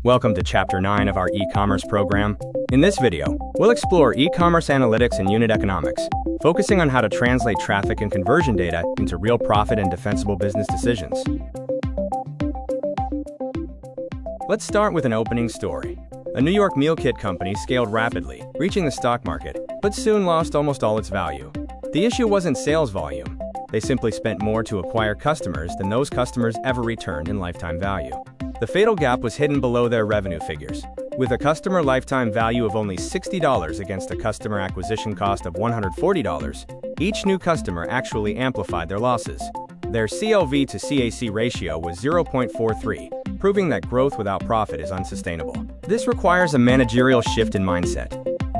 Welcome to Chapter 9 of our e-commerce program. In this video, we'll explore e-commerce analytics and unit economics, focusing on how to translate traffic and conversion data into real profit and defensible business decisions. Let's start with an opening story. A New York meal kit company scaled rapidly, reaching the stock market, but soon lost almost all its value. The issue wasn't sales volume. They simply spent more to acquire customers than those customers ever returned in lifetime value. The fatal gap was hidden below their revenue figures. With a customer lifetime value of only $60 against a customer acquisition cost of $140, each new customer actually amplified their losses. Their CLV to CAC ratio was 0.43, proving that growth without profit is unsustainable. This requires a managerial shift in mindset.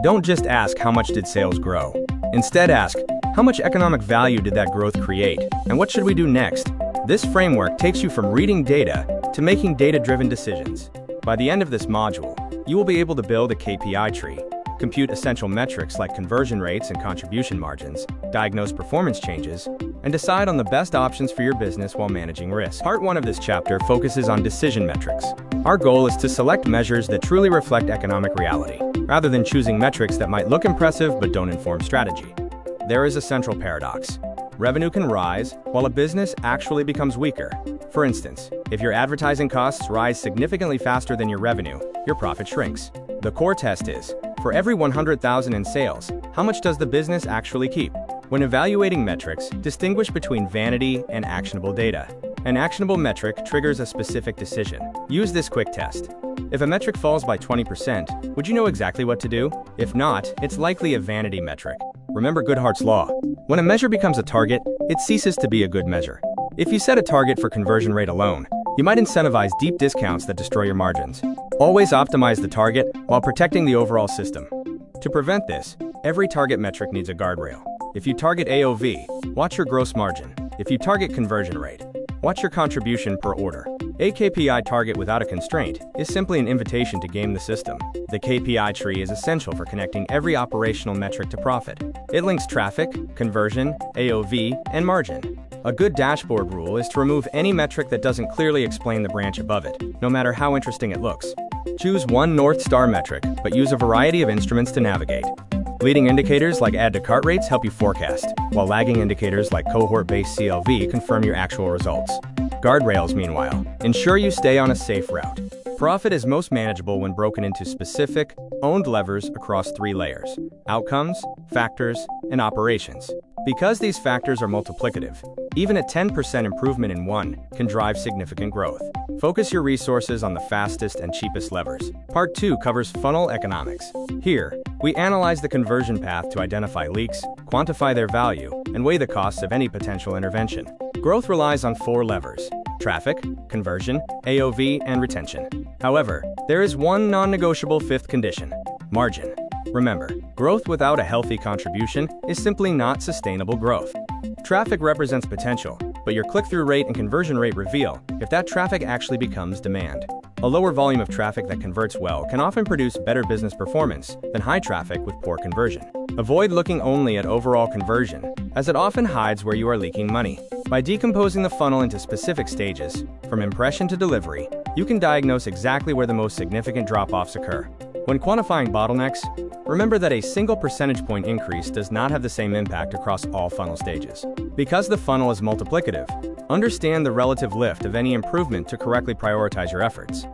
Don't just ask how much did sales grow. Instead ask, how much economic value did that growth create, and what should we do next? This framework takes you from reading data to making data-driven decisions. By the end of this module, you will be able to build a KPI tree, compute essential metrics like conversion rates and contribution margins, diagnose performance changes, and decide on the best options for your business while managing risk. Part 1 of this chapter focuses on decision metrics. Our goal is to select measures that truly reflect economic reality, rather than choosing metrics that might look impressive but don't inform strategy. There is a central paradox. Revenue can rise, while a business actually becomes weaker. For instance, if your advertising costs rise significantly faster than your revenue, your profit shrinks. The core test is, for every $100,000 in sales, how much does the business actually keep? When evaluating metrics, distinguish between vanity and actionable data. An actionable metric triggers a specific decision. Use this quick test. If a metric falls by 20%, would you know exactly what to do? If not, it's likely a vanity metric. Remember Goodhart's law. When a measure becomes a target, it ceases to be a good measure. If you set a target for conversion rate alone, you might incentivize deep discounts that destroy your margins. Always optimize the target while protecting the overall system. To prevent this, every target metric needs a guardrail. If you target AOV, watch your gross margin. If you target conversion rate, watch your contribution per order. A KPI target without a constraint is simply an invitation to game the system. The KPI tree is essential for connecting every operational metric to profit. It links traffic, conversion, AOV, and margin. A good dashboard rule is to remove any metric that doesn't clearly explain the branch above it, no matter how interesting it looks. Choose one North Star metric, but use a variety of instruments to navigate. Leading indicators like add to cart rates help you forecast, while lagging indicators like cohort-based CLV confirm your actual results. Guardrails, meanwhile, ensure you stay on a safe route. Profit is most manageable when broken into specific, owned levers across 3 layers: outcomes, factors, and operations. Because these factors are multiplicative, even a 10% improvement in one can drive significant growth. Focus your resources on the fastest and cheapest levers. Part 2 covers funnel economics. Here, we analyze the conversion path to identify leaks, quantify their value, and weigh the costs of any potential intervention. Growth relies on 4 levers: traffic, conversion, AOV, and retention. However, there is one non-negotiable 5th condition: margin. Remember, growth without a healthy contribution is simply not sustainable growth. Traffic represents potential, but your click-through rate and conversion rate reveal if that traffic actually becomes demand. A lower volume of traffic that converts well can often produce better business performance than high traffic with poor conversion. Avoid looking only at overall conversion, as it often hides where you are leaking money. By decomposing the funnel into specific stages, from impression to delivery, you can diagnose exactly where the most significant drop-offs occur. When quantifying bottlenecks, remember that a single percentage point increase does not have the same impact across all funnel stages. Because the funnel is multiplicative, understand the relative lift of any improvement to correctly prioritize your efforts.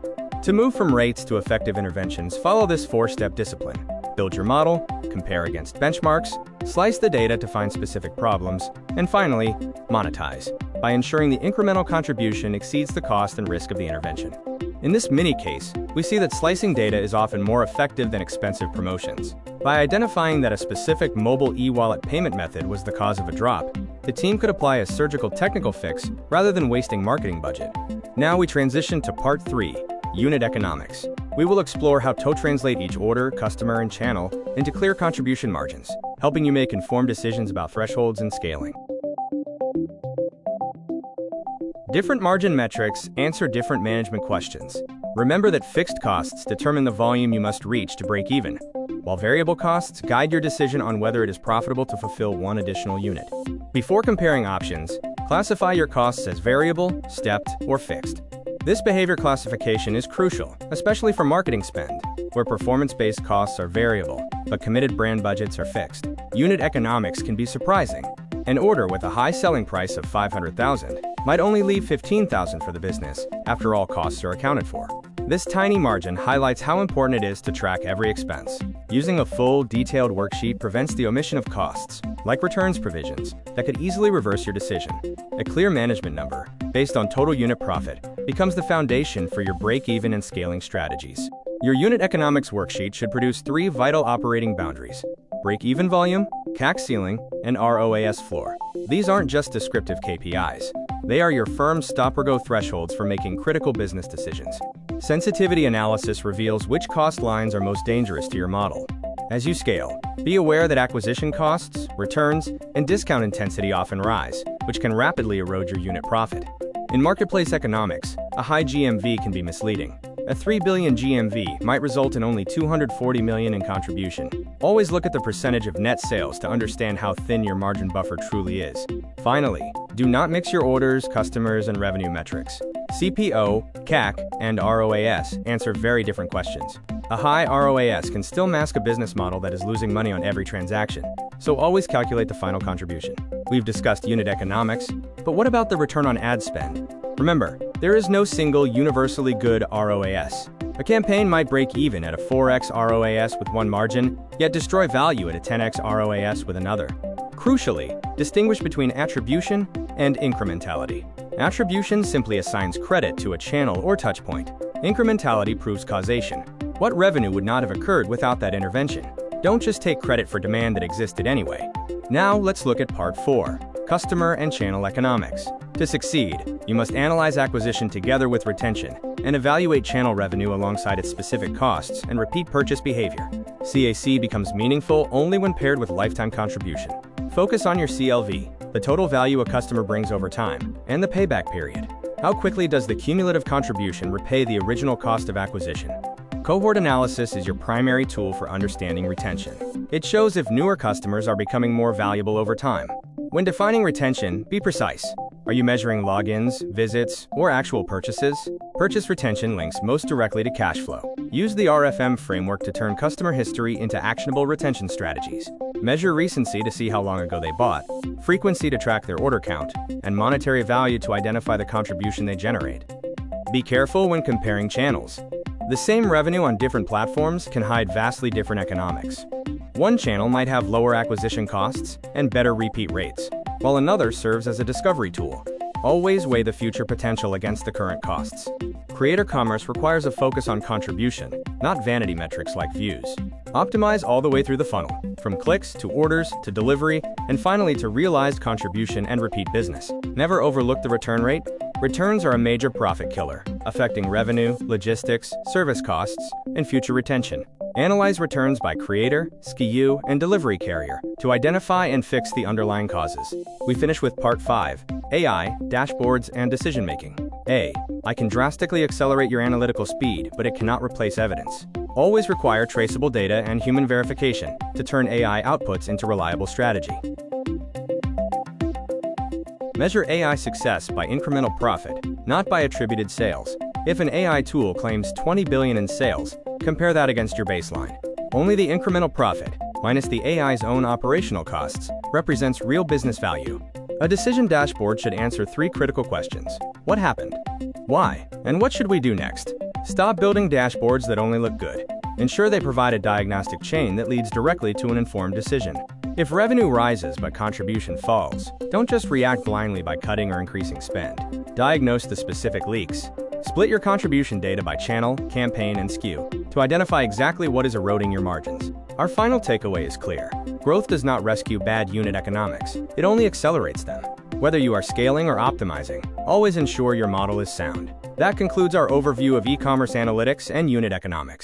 To move from rates to effective interventions, follow this 4-step discipline. Build your model, compare against benchmarks, slice the data to find specific problems, and finally, monetize, by ensuring the incremental contribution exceeds the cost and risk of the intervention. In this mini case, we see that slicing data is often more effective than expensive promotions. By identifying that a specific mobile e-wallet payment method was the cause of a drop, the team could apply a surgical technical fix rather than wasting marketing budget. Now we transition to Part 3, unit economics. We will explore how to translate each order, customer, and channel into clear contribution margins, helping you make informed decisions about thresholds and scaling. Different margin metrics answer different management questions. Remember that fixed costs determine the volume you must reach to break even, while variable costs guide your decision on whether it is profitable to fulfill one additional unit. Before comparing options, classify your costs as variable, stepped, or fixed. This behavior classification is crucial, especially for marketing spend, where performance-based costs are variable, but committed brand budgets are fixed. Unit economics can be surprising. An order with a high selling price of $500,000 might only leave $15,000 for the business, after all costs are accounted for. This tiny margin highlights how important it is to track every expense. Using a full, detailed worksheet prevents the omission of costs, like returns provisions, that could easily reverse your decision. A clear management number, based on total unit profit, becomes the foundation for your break-even and scaling strategies. Your unit economics worksheet should produce 3 vital operating boundaries: break-even volume, CAC ceiling, and ROAS floor. These aren't just descriptive KPIs. They are your firm's stop-or-go thresholds for making critical business decisions. Sensitivity analysis reveals which cost lines are most dangerous to your model. As you scale, be aware that acquisition costs, returns, and discount intensity often rise, which can rapidly erode your unit profit. In marketplace economics, a high GMV can be misleading. A $3 billion GMV might result in only $240 million in contribution. Always look at the percentage of net sales to understand how thin your margin buffer truly is. Finally, do not mix your orders, customers, and revenue metrics. CPO, CAC, and ROAS answer very different questions. A high ROAS can still mask a business model that is losing money on every transaction, so always calculate the final contribution. We've discussed unit economics, but what about the return on ad spend? Remember, there is no single universally good ROAS. A campaign might break even at a 4x ROAS with one margin, yet destroy value at a 10x ROAS with another. Crucially, distinguish between attribution and incrementality. Attribution simply assigns credit to a channel or touchpoint. Incrementality proves causation. What revenue would not have occurred without that intervention? Don't just take credit for demand that existed anyway. Now let's look at part 4, customer and channel economics. To succeed, you must analyze acquisition together with retention and evaluate channel revenue alongside its specific costs and repeat purchase behavior. CAC becomes meaningful only when paired with lifetime contribution. Focus on your CLV, the total value a customer brings over time, and the payback period. How quickly does the cumulative contribution repay the original cost of acquisition? Cohort analysis is your primary tool for understanding retention. It shows if newer customers are becoming more valuable over time. When defining retention, be precise. Are you measuring logins, visits, or actual purchases? Purchase retention links most directly to cash flow. Use the RFM framework to turn customer history into actionable retention strategies. Measure recency to see how long ago they bought, frequency to track their order count, and monetary value to identify the contribution they generate. Be careful when comparing channels. The same revenue on different platforms can hide vastly different economics. One channel might have lower acquisition costs and better repeat rates, while another serves as a discovery tool. Always weigh the future potential against the current costs. Creator commerce requires a focus on contribution, not vanity metrics like views. Optimize all the way through the funnel, from clicks to orders to delivery, and finally to realized contribution and repeat business. Never overlook the return rate. Returns are a major profit killer, affecting revenue, logistics, service costs, and future retention. Analyze returns by creator, SKU, and delivery carrier to identify and fix the underlying causes. We finish with part 5, AI, dashboards, and decision-making. AI can drastically accelerate your analytical speed, but it cannot replace evidence. Always require traceable data and human verification to turn AI outputs into reliable strategy. Measure AI success by incremental profit, not by attributed sales. If an AI tool claims $20 billion in sales, compare that against your baseline. Only the incremental profit, minus the AI's own operational costs, represents real business value. A decision dashboard should answer 3 critical questions. What happened? Why? And what should we do next? Stop building dashboards that only look good. Ensure they provide a diagnostic chain that leads directly to an informed decision. If revenue rises but contribution falls, don't just react blindly by cutting or increasing spend. Diagnose the specific leaks. Split your contribution data by channel, campaign, and SKU to identify exactly what is eroding your margins. Our final takeaway is clear. Growth does not rescue bad unit economics. It only accelerates them. Whether you are scaling or optimizing, always ensure your model is sound. That concludes our overview of e-commerce analytics and unit economics.